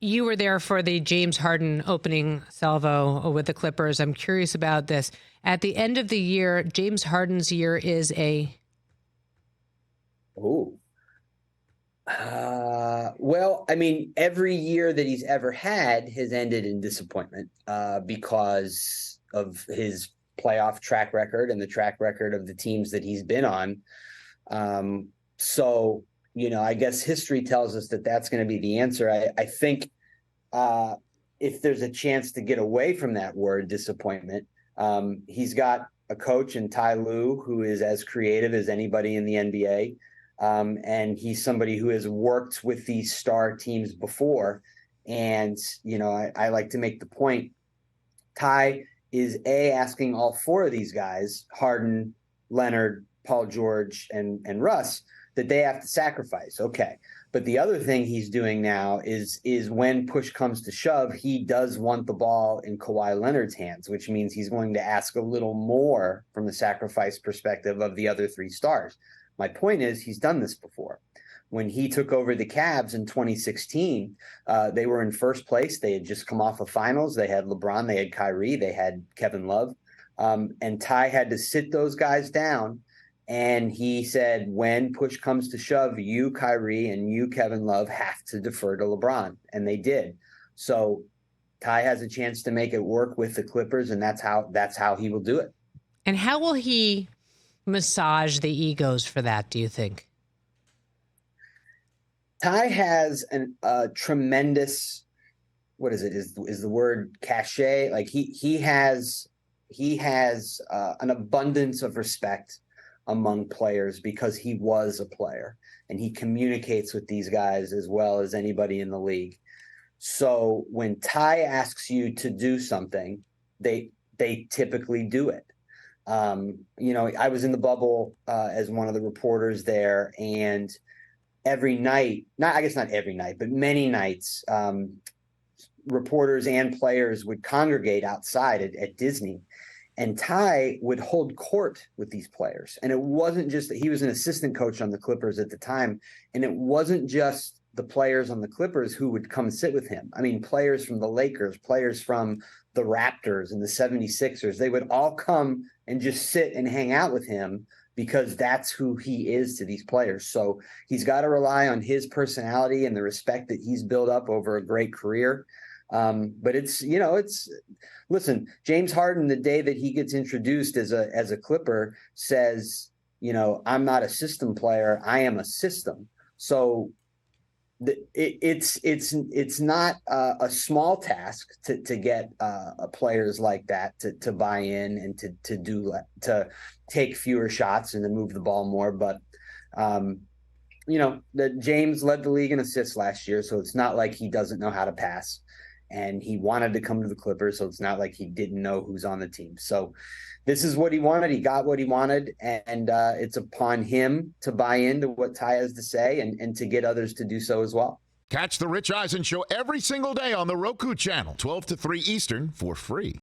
You were there for the James Harden opening salvo with the Clippers. I'm curious about this. At the end of the year, James Harden's year is a... Oh. Well, I mean, every year that he's ever had has ended in disappointment because of his playoff track record and the track record of the teams that he's been on. So, I guess history tells us that that's going to be the answer. I think if there's a chance to get away from that word disappointment, he's got a coach in Ty Lue who is as creative as anybody in the NBA. And he's somebody who has worked with these star teams before. And, I like to make the point, Ty is asking all four of these guys, Harden, Leonard, Paul George, and Russ, that they have to sacrifice. Okay. But the other thing he's doing now is when push comes to shove, he does want the ball in Kawhi Leonard's hands, which means he's going to ask a little more from the sacrifice perspective of the other three stars. My point is he's done this before. When he took over the Cavs in 2016, they were in first place. They had just come off of finals. They had LeBron, they had Kyrie, they had Kevin Love. And Ty had to sit those guys down. And he said, when push comes to shove, you, Kyrie, and you, Kevin Love, have to defer to LeBron. And they did. So Ty has a chance to make it work with the Clippers, and that's how he will do it. And how will he massage the egos for that, do you think? Ty has a tremendous, what is it? Is the word cachet? Like he has an abundance of respect among players because he was a player and he communicates with these guys as well as anybody in the league. So when Ty asks you to do something, they typically do it. I was in the bubble as one of the reporters there, and every night, not every night, but many nights, reporters and players would congregate outside at Disney, and Ty would hold court with these players. And it wasn't just that he was an assistant coach on the Clippers at the time, and it wasn't just the players on the Clippers who would come sit with him. I mean, players from the Lakers, players from the Raptors and the 76ers, they would all come and just sit and hang out with him because that's who he is to these players. So he's got to rely on his personality and the respect that he's built up over a great career. But listen, James Harden, the day that he gets introduced as a Clipper, says, I'm not a system player, I am a system. So it's not a small task to get players like that to buy in and to take fewer shots and to move the ball more. But James led the league in assists last year, so it's not like he doesn't know how to pass. And he wanted to come to the Clippers, so it's not like he didn't know who's on the team. So this is what he wanted. He got what he wanted, and it's upon him to buy into what Ty has to say and to get others to do so as well. Catch the Rich Eisen Show every single day on the Roku channel, 12 to 3 Eastern, for free.